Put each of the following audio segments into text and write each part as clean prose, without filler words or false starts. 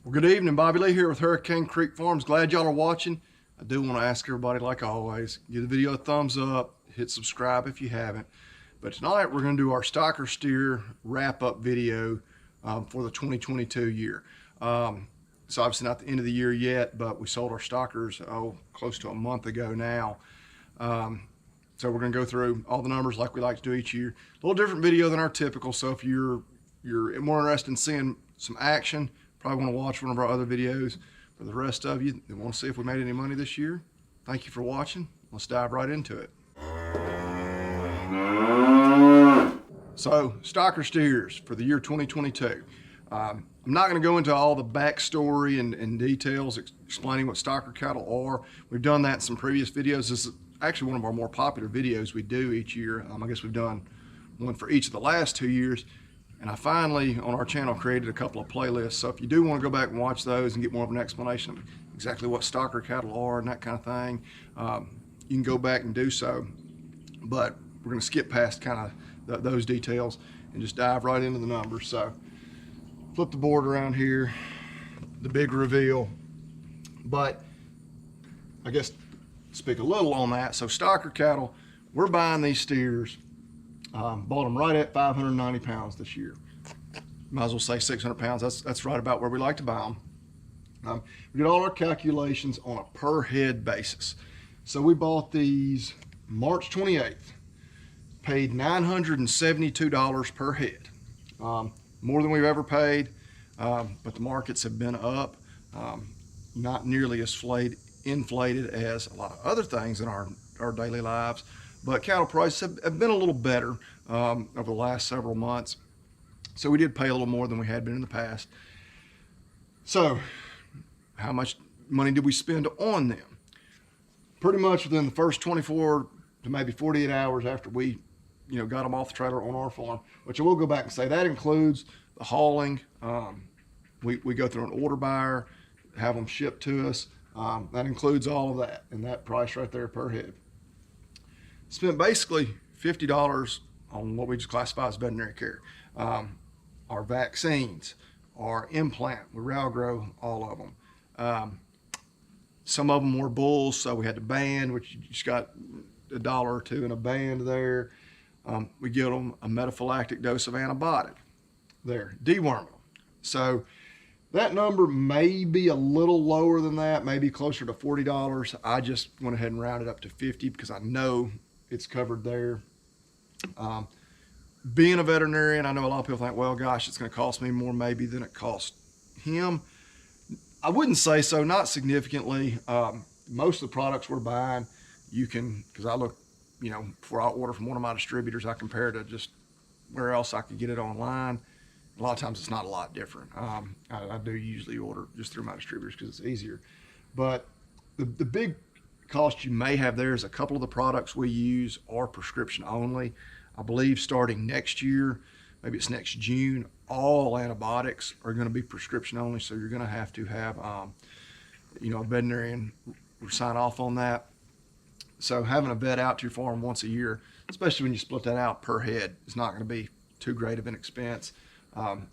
Well, good evening. Bobby Lee here with Hurricane Creek Farms. Glad y'all are watching. I do want to ask everybody, like always, give the video a thumbs up, hit subscribe if you haven't. But tonight we're going to do our stocker steer wrap-up video for the 2022 year. It's obviously not the end of the year yet, but we sold our stockers close to a month ago now. So we're going to go through all the numbers like we like to do each year. A little different video than our typical. So if you're more interested in seeing some action, probably want to watch one of our other videos. For the rest of you that want to see if we made any money this year, thank you for watching. Let's dive right into it. So, stocker steers for the year 2022. I'm not going to go into all the backstory and details explaining what stocker cattle are. We've done that in some previous videos. This is actually one of our more popular videos we do each year. I guess we've done one for each of the last 2 years. And I finally, on our channel, created a couple of playlists. So if you do want to go back and watch those and get more of an explanation of exactly what stocker cattle are and that kind of thing, you can go back and do so. But we're going to skip past kind of those details and just dive right into the numbers. So flip the board around here, the big reveal. But I guess speak a little on that. So stocker cattle, we're buying these steers. Bought them right at 590 pounds this year. Might as well say 600 pounds. That's right about where we like to buy them. We did all our calculations on a per head basis. So we bought these March 28th, paid $972 per head. More than we've ever paid, but the markets have been up, not nearly as inflated as a lot of other things in our daily lives. But cattle prices have been a little better over the last several months. So we did pay a little more than we had been in the past. So how much money did we spend on them? Pretty much within the first 24 to maybe 48 hours after we got them off the trailer on our farm, which I will go back and say that includes the hauling. We go through an order buyer, have them shipped to us. That includes all of that, and that price right there per head. Spent basically $50 on what we just classify as veterinary care. Our vaccines, our implant, we Ralgro all of them. Some of them were bulls, so we had to band, which you just got $1 or $2 in a band there. We give them a metaphylactic dose of antibiotic there, deworming them. So that number may be a little lower than that, maybe closer to $40. I just went ahead and rounded up to 50 because I know it's covered there. Being a veterinarian, I know a lot of people think, well, gosh, it's going to cost me more maybe than it cost him. I wouldn't say so, not significantly. Most of the products we're buying, you can, because I look, before I order from one of my distributors, I compare to just where else I could get it online. A lot of times it's not a lot different. I do usually order just through my distributors because it's easier. But the big cost you may have there is a couple of the products we use are prescription only. I believe starting next year, maybe it's next June, all antibiotics are going to be prescription only. So you're going to have a veterinarian sign off on that. So having a vet out to your farm once a year, especially when you split that out per head, is not going to be too great of an expense.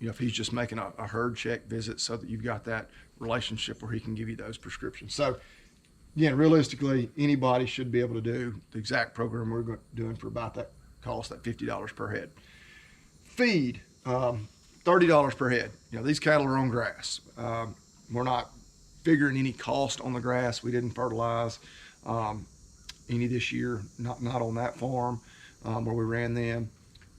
If he's just making a herd check visit so that you've got that relationship where he can give you those prescriptions. So again, realistically, anybody should be able to do the exact program we're doing for about that cost, that $50 per head. Feed, $30 per head. These cattle are on grass. We're not figuring any cost on the grass. We didn't fertilize any this year, not on that farm where we ran them.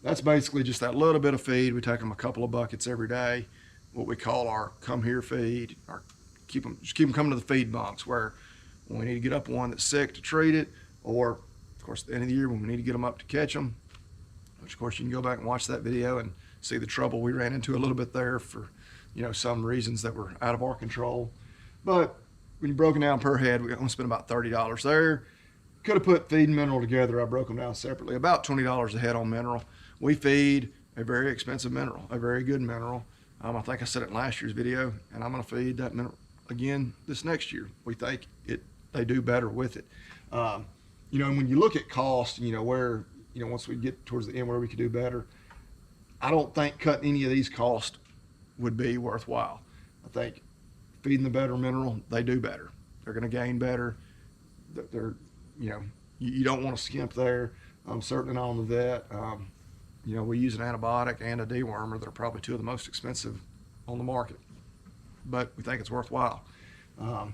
That's basically just that little bit of feed. We take them a couple of buckets every day, what we call our come here feed, or just keep them coming to the feed bunks where when we need to get up one that's sick to treat it, or of course at the end of the year when we need to get them up to catch them, which of course you can go back and watch that video and see the trouble we ran into a little bit there for some reasons that were out of our control. But when you broke it down per head, we only spent about $30 there. Could have put feed and mineral together. I broke them down separately, about $20 a head on mineral. We feed a very expensive mineral, a very good mineral. I think I said it in last year's video, and I'm going to feed that mineral again this next year. We think they do better with it. And when you look at cost, where, once we get towards the end where we could do better, I don't think cutting any of these costs would be worthwhile. I think feeding the better mineral, they do better. They're going to gain better. They're, you don't want to skimp there. Certainly not on the vet. We use an antibiotic and a dewormer. They're probably two of the most expensive on the market, but we think it's worthwhile. I'll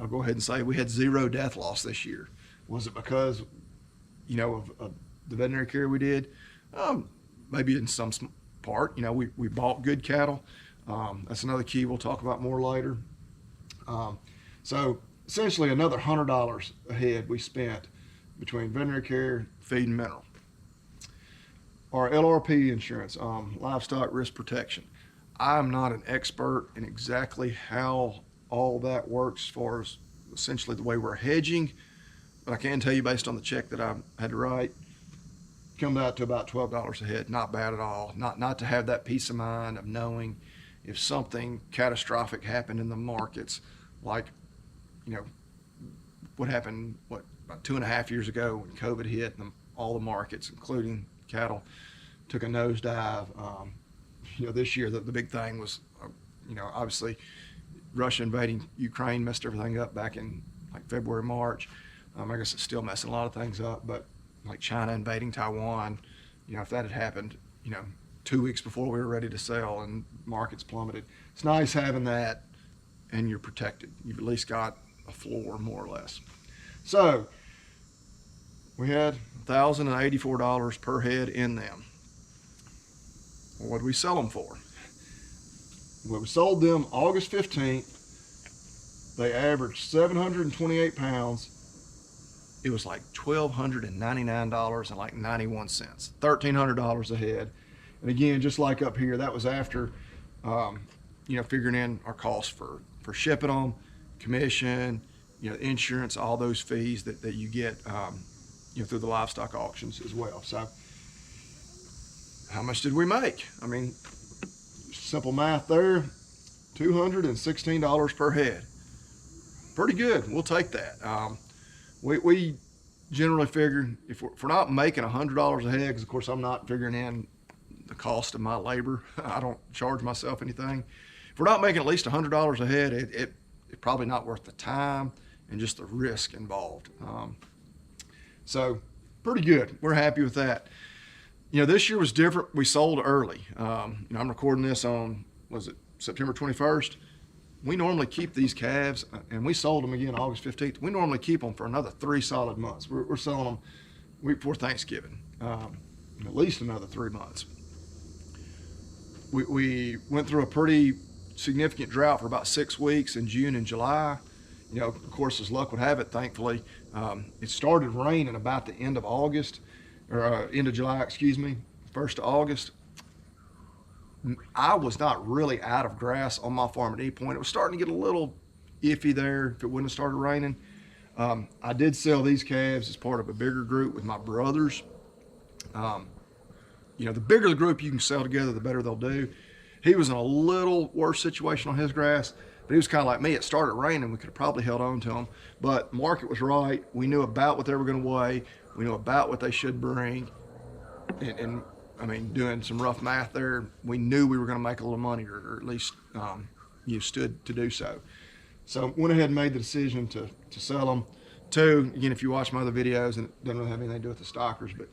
go ahead and say we had 0 death loss this year. Was it because, of the veterinary care we did? Maybe in some part. We bought good cattle. That's another key we'll talk about more later. So essentially another $100 a head we spent between veterinary care, feed, and mineral. Our LRP insurance, livestock risk protection. I'm not an expert in exactly how all that works as far as essentially the way we're hedging, but I can tell you based on the check that I had to write, comes out to about $12 a head. Not bad at all. Not to have that peace of mind of knowing if something catastrophic happened in the markets, like, what happened, about 2.5 years ago when COVID hit and all the markets, including cattle, took a nosedive. This year the big thing was, obviously Russia invading Ukraine messed everything up back in like February, March. I guess it's still messing a lot of things up, but like China invading Taiwan, if that had happened, 2 weeks before we were ready to sell and markets plummeted, it's nice having that and you're protected. You've at least got a floor, more or less. So we had $1,084 per head in them. Well, what did we sell them for? Well, we sold them August 15th. They averaged 728 pounds. It was like $1,299 and like 91 cents, $1,300 a head. And again, just like up here, that was after, figuring in our costs for shipping them, commission, insurance, all those fees that you get, through the livestock auctions as well. So how much did we make? I mean, simple math there, $216 per head. Pretty good. We'll take that. We generally figure if we're not making $100 a head, because of course I'm not figuring in the cost of my labor. I don't charge myself anything. If we're not making at least $100 a head, it's probably not worth the time and just the risk involved. So pretty good. We're happy with that. This year was different. We sold early. I'm recording this on, September 21st. We normally keep these calves, and we sold them again August 15th. We normally keep them for another 3 solid months. We're selling them week before Thanksgiving, at least another 3 months. We went through a pretty significant drought for about 6 weeks in June and July. Of course, as luck would have it, thankfully, it started raining about the end of August, or end of July, 1st of August. I was not really out of grass on my farm at any point. It was starting to get a little iffy there if it wouldn't have started raining. I did sell these calves as part of a bigger group with my brothers. The bigger the group you can sell together, the better they'll do. He was in a little worse situation on his grass, but he was kind of like me. It started raining. We could have probably held on to them, but the market was right. We knew about what they were going to weigh. We knew about what they should bring. And I mean, doing some rough math there, we knew we were going to make a little money, or at least stood to do so. So went ahead and made the decision to sell them. Two, again, if you watch my other videos, and it doesn't really have anything to do with the stockers, but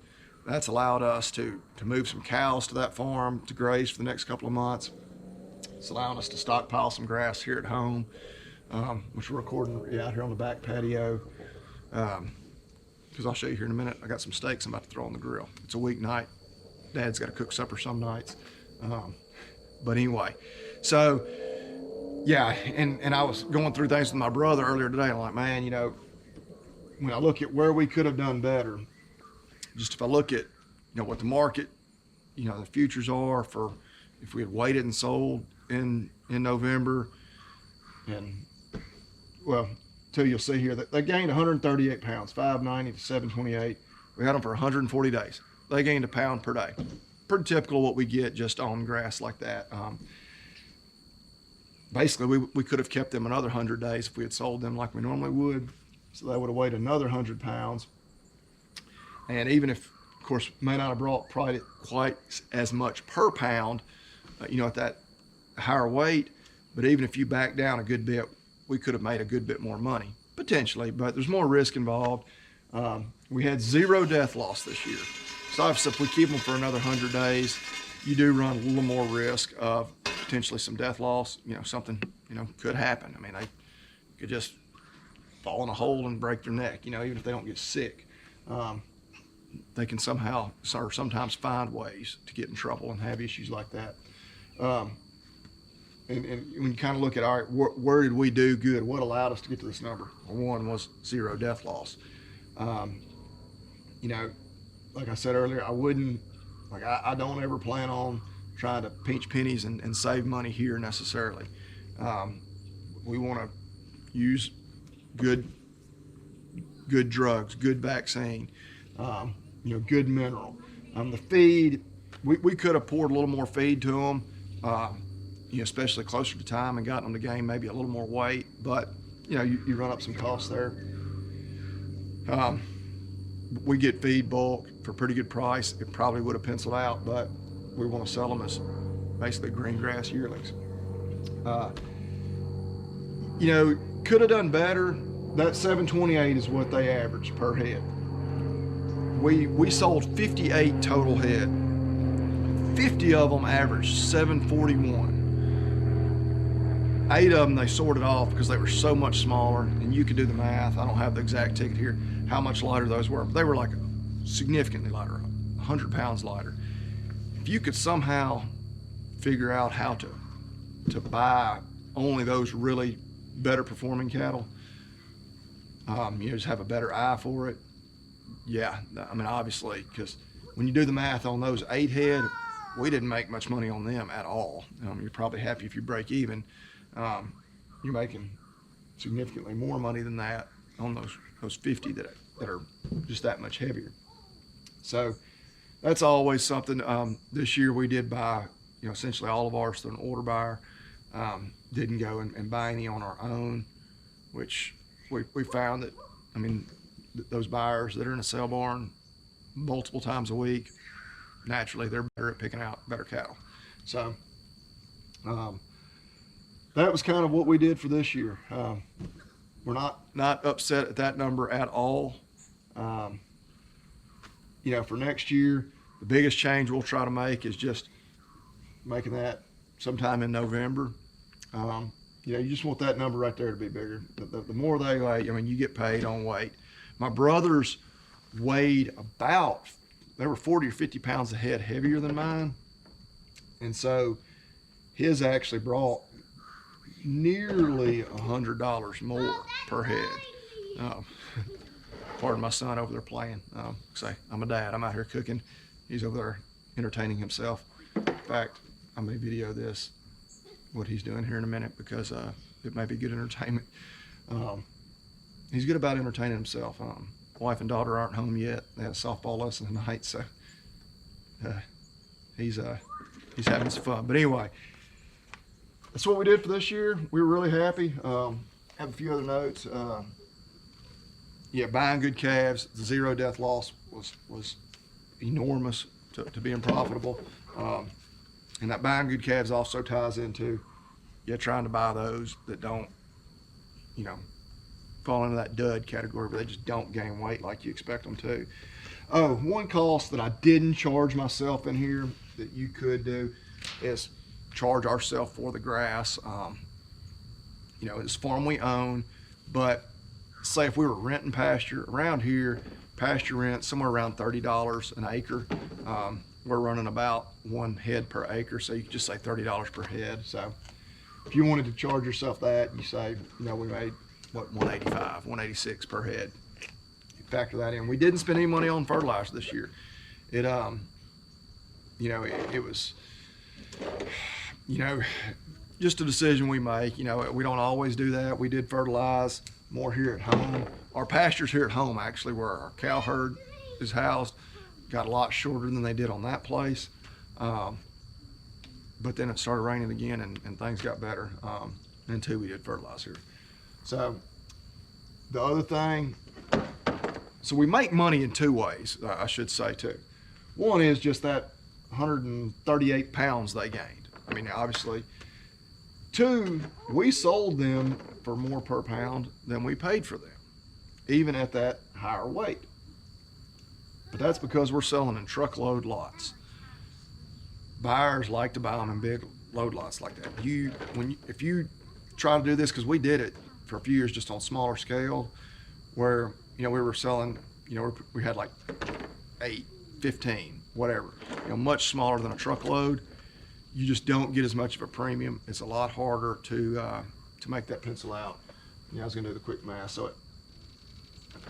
that's allowed us to move some cows to that farm to graze for the next couple of months. It's allowing us to stockpile some grass here at home, which we're recording out here on the back patio. Because I'll show you here in a minute. I got some steaks I'm about to throw on the grill. It's a weeknight. Dad's got to cook supper some nights. But anyway, so yeah, and I was going through things with my brother earlier today. And I'm like, man, when I look at where we could have done better, just if I look at, what the market, the futures are for if we had waited and sold in November, and till you'll see here that they gained 138 pounds, 590 to 728. We had them for 140 days. They gained a pound per day. Pretty typical of what we get just on grass like that. Basically, we could have kept them another 100 days if we had sold them like we normally would. So they would have weighed another 100 pounds. And even if, of course, may not have brought quite as much per pound, at that higher weight, But even if you back down a good bit, we could have made a good bit more money, potentially, but there's more risk involved. We had 0 death loss this year. So obviously if we keep them for another 100 days, you do run a little more risk of potentially some death loss. Something, could happen. I mean, they could just fall in a hole and break their neck, even if they don't get sick. They can somehow or sometimes find ways to get in trouble and have issues like that. And when you kind of look at, all right, where did we do good? What allowed us to get to this number? Well, one was 0 death loss. Like I said earlier, I don't ever plan on trying to pinch pennies and save money here necessarily. We want to use good drugs, good vaccine, good mineral. The feed, we could have poured a little more feed to them, especially closer to time, and gotten them to gain maybe a little more weight, but you run up some costs there. We get feed bulk for a pretty good price. It probably would have penciled out, but we want to sell them as basically green grass yearlings. Could have done better. That $728 is what they averaged per head. We sold 58 total head. 50 of them averaged $741. 8 of them they sorted off because they were so much smaller, and you could do the math. I don't have the exact ticket here, how much lighter those were, but they were like significantly lighter, 100 pounds lighter. If you could somehow figure out how to buy only those really better performing cattle, just have a better eye for it. Yeah, I mean, obviously, because when you do the math on those 8 head, we didn't make much money on them at all. You're probably happy if you break even. You're making significantly more money than that on those 50 that are just that much heavier. So that's always something. This year we did buy, essentially all of ours through an order buyer. Didn't go and buy any on our own, which we found that, those buyers that are in a sale barn multiple times a week, naturally they're better at picking out better cattle. So that was kind of what we did for this year. We're not upset at that number at all. For next year, the biggest change we'll try to make is just making that sometime in November. You just want that number right there to be bigger. The more they weigh, you get paid on weight. My brothers weighed they were 40 or 50 pounds a head heavier than mine. And so his actually brought nearly $100 more per head. Pardon my son over there playing. Say, I'm a dad, I'm out here cooking. He's over there entertaining himself. In fact, I may video this, what he's doing here in a minute, because it may be good entertainment. He's good about entertaining himself. Wife and daughter aren't home yet. They had a softball lesson tonight, so he's having some fun. But anyway, that's what we did for this year. We were really happy. Have a few other notes. Buying good calves, the 0 death loss was enormous to being profitable. And that buying good calves also ties into trying to buy those that don't, fall into that dud category where they just don't gain weight like you expect them to. Oh, one cost that I didn't charge myself in here that you could do is charge ourselves for the grass. It's farm we own, but say if we were renting pasture around here, pasture rent somewhere around $30 an acre. We're running about 1 head per acre, so you could just say $30 per head. So if you wanted to charge yourself that, you say, we made what, $185, $186 per head. You factor that in. We didn't spend any money on fertilizer this year. It it was just a decision we make. We don't always do that. We did fertilize more here at home. Our pastures here at home, actually, where our cow herd is housed, got a lot shorter than they did on that place. But then it started raining again, and things got better. And two, we did fertilizer. So the other thing, so we make money in 2 ways, I should say too. One is just that 138 pounds they gained. Obviously, Two, we sold them for more per pound than we paid for them, even at that higher weight. But that's because we're selling in truckload lots. Buyers like to buy them in big load lots like that. If you try to do this, because we did it for a few years just on smaller scale, where we were selling, we had like 8, 15, whatever, much smaller than a truckload. You just don't get as much of a premium. It's a lot harder to make that pencil out. I was gonna do the quick math. So at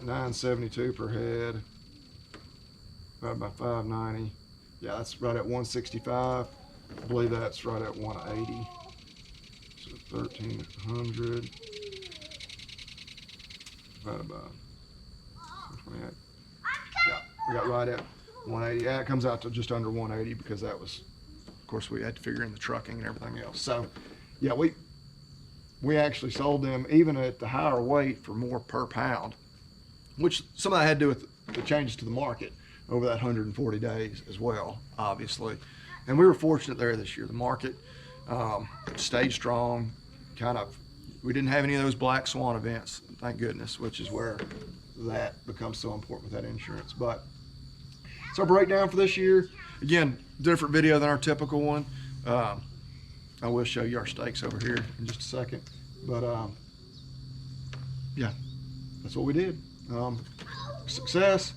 $9.72 per head, divided by 590. Yeah, that's right at 165. I believe that's right at 180. So 1,300 divided by 28. Yeah, we got right at 180. Yeah, it comes out to just under 180 because that was, of course, we had to figure in the trucking and everything else. So, yeah, we actually sold them even at the higher weight for more per pound, which some of that had to do with the changes to the market over that 140 days as well, obviously. And we were fortunate there this year. The market stayed strong. We didn't have any of those black swan events, thank goodness, which is where that becomes so important with that insurance. But so our breakdown for this year, again, different video than our typical one. I will show you our stakes over here in just a second. But yeah, that's what we did. Success,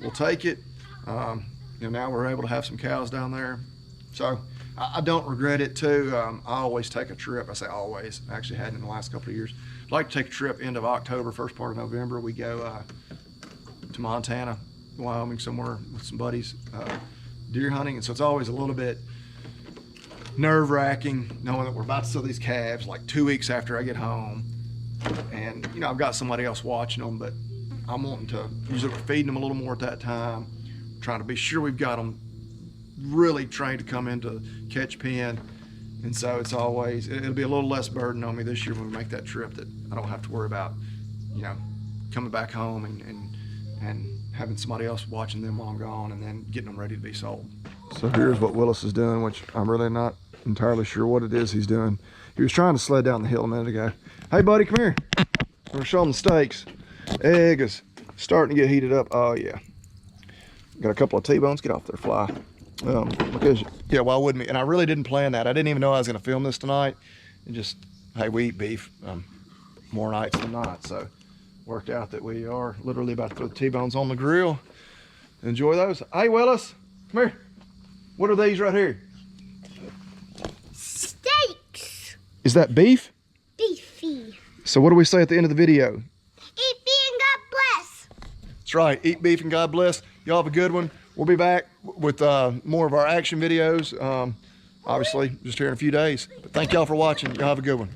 we'll take it. Now we're able to have some cows down there. So I don't regret it too. I always take a trip. I say always, I actually hadn't in the last couple of years. I'd like to take a trip end of October, first part of November. We go to Montana, Wyoming, somewhere with some buddies, deer hunting. And so it's always a little bit nerve-wracking knowing that we're about to sell these calves like 2 weeks after I get home. And I've got somebody else watching them, but I'm wanting to, usually we're feeding them a little more at that time, trying to be sure we've got them really trained to come into catch pen. And so it's always, it'll be a little less burden on me this year when we make that trip, that I don't have to worry about, coming back home and having somebody else watching them while I'm gone and then getting them ready to be sold. So here's what Willis is doing, which I'm really not entirely sure what it is he's doing. He was trying to sled down the hill a minute ago. Hey buddy, come here. I'm gonna show him the steaks. Egg is starting to get heated up. Oh yeah. Got a couple of T-bones. Get off there, fly. Because, yeah, why wouldn't we? And I really didn't plan that. I didn't even know I was going to film this tonight. And just, hey, we eat beef more nights than not. So worked out that we are literally about to throw the T-bones on the grill. Enjoy those. Hey, Willis, come here. What are these right here? Steaks. Is that beef? Beefy. So what do we say at the end of the video? Eat beef and God bless. That's right. Eat beef and God bless. Y'all have a good one. We'll be back with more of our action videos, obviously, just here in a few days. But thank y'all for watching. Y'all have a good one.